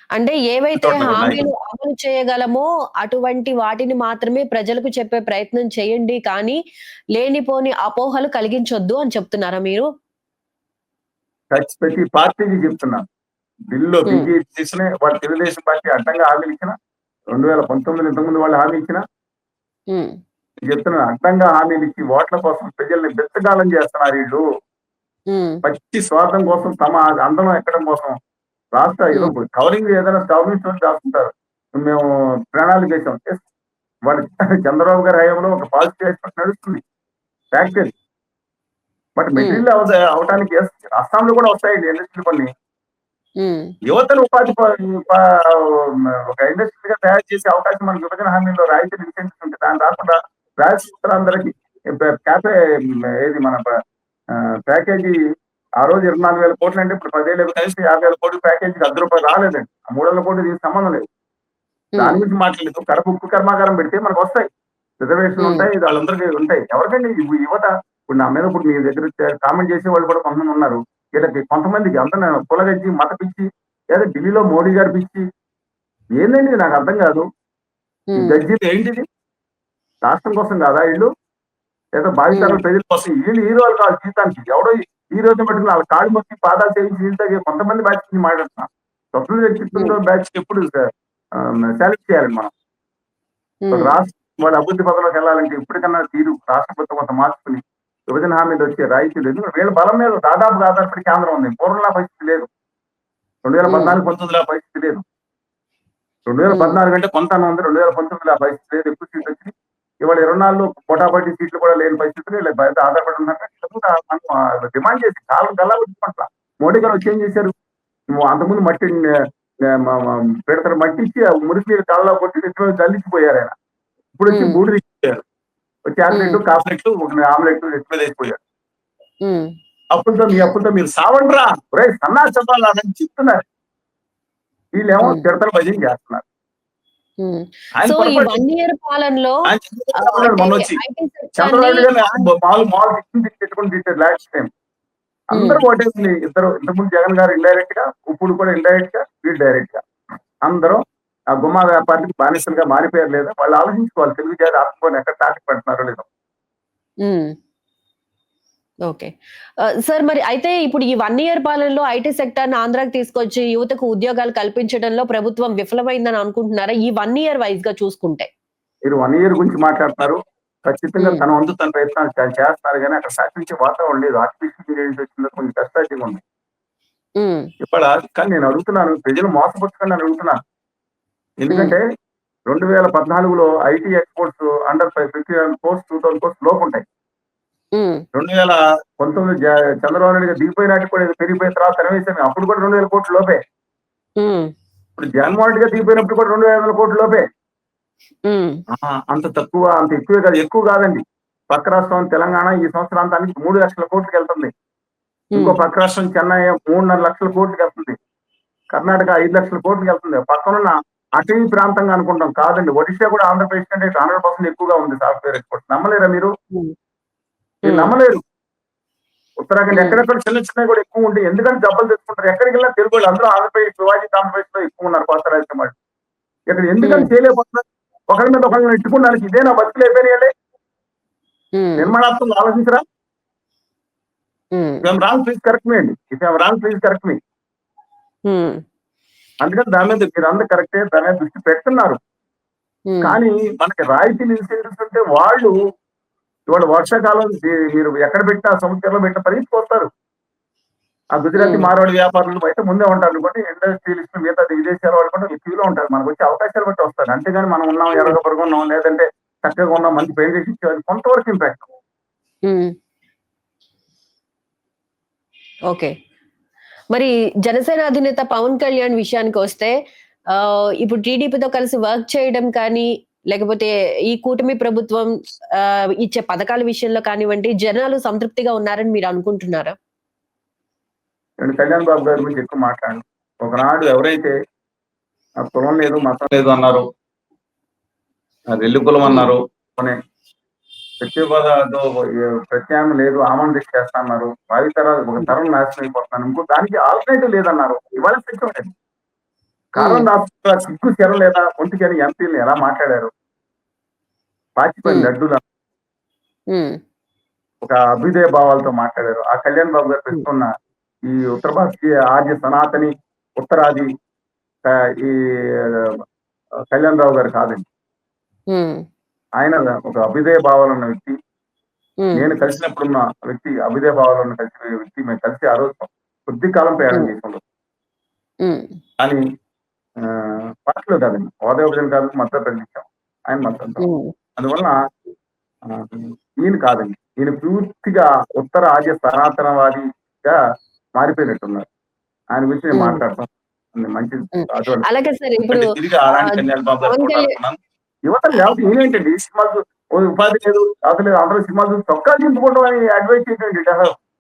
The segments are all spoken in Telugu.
అంటే ఏవైతే చోట్ల కూడా హామీలు నాయకులు. అమలు చేయగలమో అటువంటి వాటిని మాత్రమే ప్రజలకు చెప్పే ప్రయత్నం చేయండి కానీ, లేనిపోని అపోహలు కలిగించొద్దు అని చెప్తున్నారా మీరు? ప్రతి పార్టీకి చెప్తున్నాను. బిల్లులో హ్మ్. బియ్యం తీసినే వాళ్ళు తెలుగుదేశం పార్టీ అడ్డంగా హామీలు ఇచ్చిన, 2019 ఇంతకుముందు వాళ్ళు హామీ ఇచ్చిన, హ్మ్. చెప్తున్నాను అడ్డంగా హామీలు ఇచ్చి ఓట్ల కోసం ప్రజల్ని బెచ్చగాలం చేస్తున్నారు వీళ్ళు. హ్మ్. పచ్చి స్వార్థం కోసం తమ అందం ఎక్కడం కోసం రాష్ట్ర ఏదో హ్మ్. కవరింగ్ ఏదైనా గవర్నమెంట్ స్టోర్ రాసుకుంటారు. మేము ప్రణాళిక వేసాం. వాళ్ళు చంద్రబాబు గారి హయాంలో ఒక పాజిటివ్ ఎక్స్‌పెక్ట్ నడుస్తుంది. ఫ్యాక్టరీ. బట్ హ్మ్. మెటీరియల్ అవ్వటానికి అస్సాంలో కూడా వస్తాయండి ఇండస్ట్రీలు కొన్ని. హ్మ్. యువతను ఉపాధి ఒక ఇండస్ట్రీగా తయారు చేసే అవకాశం మనకి విభజన హామీలో రాయితీలు ఇన్సెంటివ్స్ ఉంటాయి. దాని రాకుండా రాజస్థానందరికీ క్యాఫే ఏది మన ప్యాకేజీ ఆ రోజు 24,000 కోట్లు అంటే ఇప్పుడు 10,000 కలిసి 50,000 కోట్ల ప్యాకేజీకి రూ. 1 రాలేదండి. ఆ 300 కోట్లు దీనికి సంబంధం లేదు. హ్మ్. దాని గురించి మాట్లాడలేదు. కడప ఉక్కు కర్మాగారం పెడితే మనకు వస్తాయి. రిజర్వేషన్లు హ్మ్. ఉంటాయి. ఇది వాళ్ళందరికీ ఉంటాయి. ఎవరికండి యువత ఇప్పుడు నా మీద ఇప్పుడు మీ దగ్గర కామెంట్ చేసే వాళ్ళు కూడా కొంతమంది ఉన్నారు. వీళ్ళకి కొంతమందికి అందరూ కులగజ్జి, మత పిచ్చి, లేదా ఢిల్లీలో మోడీ గారి పిచ్చి. ఏందండి ఇది నాకు అర్థం కాదు. ఈ హ్మ్. గజ్జీలు ఏంటిది? రాష్ట్రం కోసం కాదా ఈళ్ళు? లేదా హ్మ్. భావితరాల ప్రజల కోసం వీళ్ళు హీరోలు కాదు జీవితానికి. ఎవడో హీరోని పట్టుకుని వాళ్ళ కాళ్ళు మొక్కి పాదాలు సేవించి వీళ్ళతో కొంతమంది బ్యాచ్ గురించి మాట్లాడుతున్నాం. స్వతంత్ర హ్మ్. వ్యక్తిత్వంలో బ్యాచ్ ఎప్పుడు సెలెక్ట్ చేయాలండి మనం. ఒక హ్మ్. రాష్ట్రం వాళ్ళ అభివృద్ధి పథంలోకి వెళ్ళాలంటే ఇప్పటికన్నా తీరు రాష్ట్ర ప్రభుత్వం కొంత మార్చుకుని విభజన హామీలు వచ్చే రాయితీలు ఎందుకంటే వీళ్ళ బలం మీద దాదాపుగా ఆధారపడి కేంద్రం ఉంది. పూర్వంలా పరిస్థితి లేదు. హ్మ్. 2014, 19 ఆ పరిస్థితి లేదు. హ్మ్. 2014 అంటే కొంత ఉంది. 2019 ఆ పరిస్థితి లేదు. ఎక్కువ సీట్లు వచ్చినాయి. ఇవాళ 24లో పోటాపోటీ సీట్లు కూడా లేని పరిస్థితులు వీళ్ళ బయట ఆధారపడి ఉన్నారంటే మనం డిమాండ్ చేసి కాలం గల్లా పెట్టుకుంటా. మోడీ గారు వచ్చి ఏం చేశారు? అంతకుముందు మట్టి పెడతారు మట్టి ఇచ్చి ఆ మురికి నీళ్ళు కళ్ళలో కొట్టి నెత్తి మీద జల్లించిపోయారు ఆయన. ఇప్పుడు వచ్చి హ్మ్. బూడిద ఇచ్చారు. చాక్లెట్, హ్మ్. కాఫ్లెట్, ఒక ఆమ్లెట్ నెత్తి మీద వేసిపోయారు. హ్మ్. అప్పులతో మీరు సావండ్రా ఒరేయ్ సన్నాసవ్వాలా అని చెప్తున్నారు. వీళ్ళేమో హ్మ్. తిడతలు భజన చేస్తున్నారు. హ్మ్. ఆయన సో, ఈ పొరపాటు 1 ఇయర్ పాలనలో ఆయన చంద్రబాబు అన్నాడు అంటే మొన్నొచ్చి. ఐటీ చంద్రబాబు సెక్టార్‌ని నాయుడు గారిని ఆన్ మామూలు తిట్టుకొని తిట్టారు లాస్ట్ టైం. హ్మ్. అందరూ ఓటేసింది ఇద్దరు ఇంతకుముందు జగన్ గారు ఇండైరెక్ట్ గా, ఇప్పుడు కూడా ఇండైరెక్ట్ గా, వీళ్ళు డైరెక్ట్ గా. అందరూ ఆ గుమ్మా వ్యాపారికి బానిసలుగా మారిపోయారు లేదా వాళ్ళు ఆలోచించుకోవాలి. తెలుగు జాతి ఆత్మని ఎక్కడ తాకి పెడుతున్నారో లేదో. హ్మ్. ఓకే. సార్ మరి అయితే ఇప్పుడు ఈ 1 ఇయర్ పాలనలో ఐటీ సెక్టార్‌ని ఆంధ్రాకి తీసుకొచ్చి యువతకు ఉద్యోగాలు కల్పించడంలో ప్రభుత్వం విఫలమైందని అనుకుంటున్నారా? ఈ 1 ఇయర్ వైస్‌గా చూసుకుంటే. మీరు 1 ఇయర్ గురించి మాట్లాడుతున్నారు. ఖచ్చితంగా హ్మ్. తన వంతు తన ప్రయత్నాలు చేస్తున్నారు గానీ అక్కడ శాసించే వాతావరణం లేదు. ఆర్టిఫిషియల్ ఇంటెలిజెన్స్ వచ్చిందో కొంచెం కష్టాల్టీగా ఉంది. హ్మ్. ఇవాళ కానీ నేను అడుగుతున్నాను ప్రజలు మోసపుచ్చకండి అని అడుగుతున్నాను. హ్మ్. ఎందుకంటే 2014లో IT exports under 50,000 crores, 2,000 crores లోపుంటాయి. హ్మ్. 2019 చంద్రబాబు నాయుడు గారు దిగిపోయిన నాటికి కూడా ఏదో పెరిగిపోయిన తర్వాత తరిమేశారు. అప్పుడు కూడా 2,000 కోట్ల లోపే. హ్మ్. ఇప్పుడు జగన్మోహన్ రెడ్డి గారు దిగిపోయినప్పుడు కూడా 2,500 కోట్ల లోపే. హ్మ్. అంత తక్కువ, అంత ఎక్కువే కాదు. ఎక్కువ కాదండి. పక్క రాష్ట్రం తెలంగాణ ఈ సంవత్సరాంతానికి 3,00,000 కోట్లకెళ్తుంది. ఇంకో హ్మ్. పక్క రాష్ట్రం చెన్నై 3,50,000 కోట్లకెళ్తుంది. కర్ణాటక 5,00,000 కోట్లకెళ్తుంది. పక్కనున్న అటవీ ప్రాంతంగా అనుకుంటాం. కాదండి. ఒడిషా కూడా ఆంధ్రప్రదేశ్ కంటే 100% ఎక్కువగా ఉంది సాఫ్ట్‌వేర్ ఎక్స్‌పోర్ట్స్. నమ్మలేరా మీరు? హ్మ్. మీరు హ్మ్. నమ్మలేరు. ఉత్తరాఖండ్ హ్మ్. ఎక్కడెక్కడ చిన్నవి కూడా ఎక్కువ ఉంటాయి. ఎందుకంటే డబ్బులు తెచ్చుకుంటారు. ఎక్కడికెళ్ళినా తెలుగోళ్ళు అందరూ ఆంధ్రప్రదేశ్, శివాజీ ఆంధ్రప్రదేశ్‌లో ఎక్కువ ఉన్నారు కోస్తా రాయలసీమ వాళ్ళు. ఇక్కడ హ్మ్. ఎందుకని చేయలేకపోతున్నారు? ఒకళ్ళ మీద ఒకళ్ళని నెట్టుకోవడానికి ఇదే నా బతుకులు అయిపోయినాయండి. హ్మ్. నిర్మాణాత్మకంగా ఆలోచించరా? Hmm. If I am wrong please correct me అండి. If I am wrong please correct me. Hmm. అందుకని దాని మీద మీరందరూ కరెక్టే. దాని మీద దృష్టి పెడుతున్నారు. హ్మ్. కానీ మనకి రాయితీలు ఇన్సెంటివ్స్ ఉంటే వాళ్ళు ఇవాళ వర్షాకాలం మీరు ఎక్కడ పెట్టినా సముద్రంలో పెట్టిన పరిస్థితికి వస్తారు. ఆ గుజరాతీ హ్మ్. మార్వాడి వ్యాపారులు అయితే ముందే ఉంటారు అనుకోండి. ఇండస్ట్రియలిస్టులు మిగతా విదేశాల వాళ్ళు కూడా క్యూలో ఉంటారు. మనకు వచ్చే అవకాశాలు బట్టి వస్తారు. అంతేగాని మనం ఉన్నాం, హ్మ్. ఎర్రగా పొరుగున్నాం, లేదంటే చక్కగా ఉన్నాం, మంచి పెయింట్ ఇచ్చేవారు కొంతవరకు ఇంపాక్ట్. హ్మ్. ఓకే. మరి జనసేన అధినేత పవన్ కళ్యాణ్ విషయానికొస్తే ఇప్పుడు టీడీపీతో కలిసి వర్క్ చేయడం కానీ, లేకపోతే ఈ కూటమి ప్రభుత్వం ఇచ్చే పథకాల విషయంలో కానివ్వండి, జనాలు సంతృప్తిగా ఉన్నారని మీరు అనుకుంటున్నారా? నేను కళ్యాణ్ బాబు గారి గురించి ఎక్కువ మాట్లాడను. ఒకనాడు ఎవరైతే ఆ కులం లేదు, మతం లేదు అన్నారు. రెల్లి కులం హ్మ్. అన్నారు. పోనీ ప్రత్యేకహోదాతో ప్రత్యామ్నాయం లేదు, ఆమోదించి చేస్తా అన్నారు. భావితరాలు ఒక హ్మ్. తరం నాశనం అయిపోతున్నాను. ఇంకో దానికి ఆల్టర్నేటివ్ లేదన్నారు. ఇవాళ తెచ్చుకోండి. కారణం రాష్ట్ర సిగ్గు చెర లేదా ఒంటికని ఎంపీలు ఎలా మాట్లాడారు, పాచిపోయిన లడ్డూల ఒక అభ్యుదయ భావాలతో మాట్లాడారు. ఆ కళ్యాణ్ బాబు గారు పెట్టుకున్న ఈ ఉత్తర భారతీయ ఆర్య సనాతని ఉత్తరాది ఈ కళ్యాణ్ రావు గారు కాదండి. ఆయన ఒక అభ్యుదయ భావాలు ఉన్న వ్యక్తి. నేను కలిసినప్పుడున్న వ్యక్తి, అభ్యుదయ భావాలు ఉన్న కలిసి వ్యక్తి. మేము కలిసి ఆ రోజు కొద్ది కాలం ప్రయాణం చేసాం. కానీ పార్టీలో కాదండి, హోదా విభజన కాదు, మద్దతు ప్రకటించాం. ఆయన మద్దతు. అందువలన ఈయన కాదండి, ఈయన పూర్తిగా ఉత్తర ఆర్య సనాతనవాదిగా మారిపోయినట్టున్నారు. ఆయన గురించి నేను మాట్లాడతాను. మంచిది. అలాగే సార్, ఇప్పుడు తిరిగి అలాంటి కళ్యాణ్ బాబు గారు యువత లేకపోతే ఈయనేంటండి సినిమాలు ఉపాధి లేదు, అసలు అందరూ సినిమాలు చూసి చొక్కాలు చింపుకోవడం అని అడ్వైస్ ఏంటండి.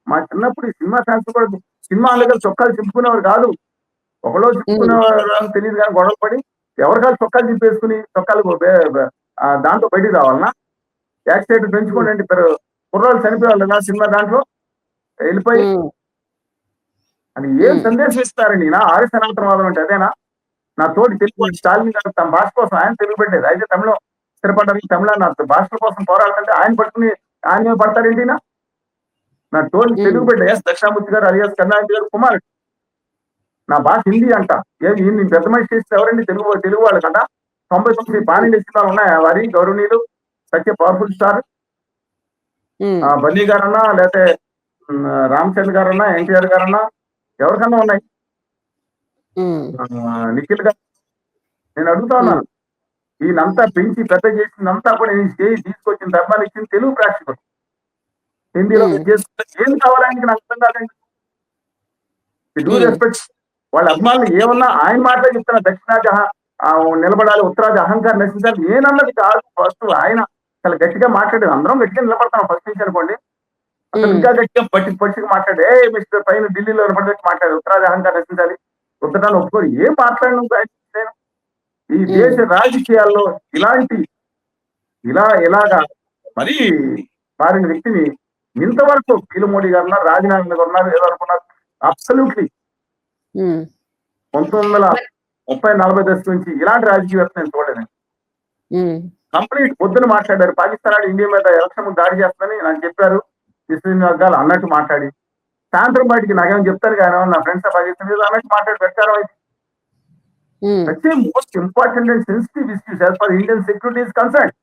మా చిన్నప్పుడు ఈ సినిమా ఫ్యాన్స్ కూడా సినిమా దగ్గర చొక్కాలు చింపుకునేవారు కాదు. ఒకలో చింపుకునేవారు తెలియదు కానీ గొడవ పడి ఎవరికాలు చొక్కాలు చింపేసుకుని చొక్కాలు దాంట్లో బయటికి రావాలన్నా యాక్సిడెంట్ పెంచుకోండి అంటే ఇద్దరు కుర్రాళ్ళు చనిపోవాలి నా సినిమా దాంట్లో వెళ్ళిపోయి. అది ఏం సందేశం ఇస్తారండి? నా ఆర్య సనాతనవాదం అంటే అదేనా? నా తోటి తెలుగు స్టాలిన్ గారు తమ భాష కోసం ఆయన తెలుగు పెట్టేది, అయితే తమిళం స్థిరపడ్డానికి తమిళ నా భాషల కోసం పోరాడుతుంటే ఆయన పట్టుకుని ఆయన మీద పడతారేంటి? నా తోటి తెలుగు బిడ్డ ఎస్ దక్షిణామూర్తి గారు అలియాస్ కరుణానిధి గారు కుమారుడు. నా భాష హిందీ అంట. ఏది నేను పెద్ద మనిషి చేస్తే ఎవరండి? తెలుగు వాళ్ళు కదా. 99 పానీయ సినిమాలు ఉన్నాయా వారి గౌరవనీయులు సత్య పవర్ఫుల్ స్టార్ బన్నీ గారన్నా, లేకపోతే రామచంద్ర గారన్నా, ఎన్టీఆర్ గారన్నా, ఎవరికన్నా ఉన్నాయి? నిఖిల్ గారు. నేను అడుగుతా ఉన్నాను, ఈయనంతా పెంచి పెద్ద చేసిందంతా కూడా నేను స్టేజ్ తీసుకొచ్చిన ధర్మాన్ని ఇచ్చింది తెలుగు ప్రేక్షకులు. హిందీలో చేసుకుంటే ఏం కావాలని నాకు అర్థం కాదండి. డూ రెస్పెక్ట్ వాళ్ళ అభిమానులు ఏమన్నా ఆయన మాటలే చెప్తున్నా. దక్షిణాది నిలబడాలి, ఉత్తరాది అహంకారం నశించాలి నేనన్నది కాదు. ఫస్ట్ ఆయన అసలు గట్టిగా మాట్లాడేది, అందరం గట్టిగా నిలబడతాం ఫస్ట్ నుంచి అనుకోండి. అసలు ఇంకా గట్టిగా పట్టిగా మాట్లాడే మిస్టర్ పైన ఢిల్లీలో నిలబడేట్టు మాట్లాడు, ఉత్తరాది అహంకారం నశించాలి, ఉత్తరాన్ని ఒప్పుకోరు. ఏం మాట్లాడను నేను ఈ దేశ రాజకీయాల్లో ఇలాగా మరీ మారిన వ్యక్తిని ఇంతవరకు పీలు మోడీ గారు ఉన్నారు, రాజనాథ్ గారు ఉన్నారు, ఏదో అనుకున్నారు. అబ్సల్యూట్లీ 1930-40 దశకు నుంచి ఇలాంటి రాజకీయ వ్యక్తి నేను చూడలేదండి. కంప్లీట్ పొద్దున మాట్లాడారు, పాకిస్తాన్ ఇండియా మీద ఎలక్షన్ దాడి చేస్తుందని నాకు చెప్పారు ఇస్లాం వర్గాలు అన్నట్టు మాట్లాడి, సాయంత్రం బయటికి నాకేమో చెప్తారు కానీ నా ఫ్రెండ్స్ పాకిస్తాన్ అన్నట్టు మాట్లాడి ప్రచారం అయితే most important and sensitive issues as for Indian security is concern.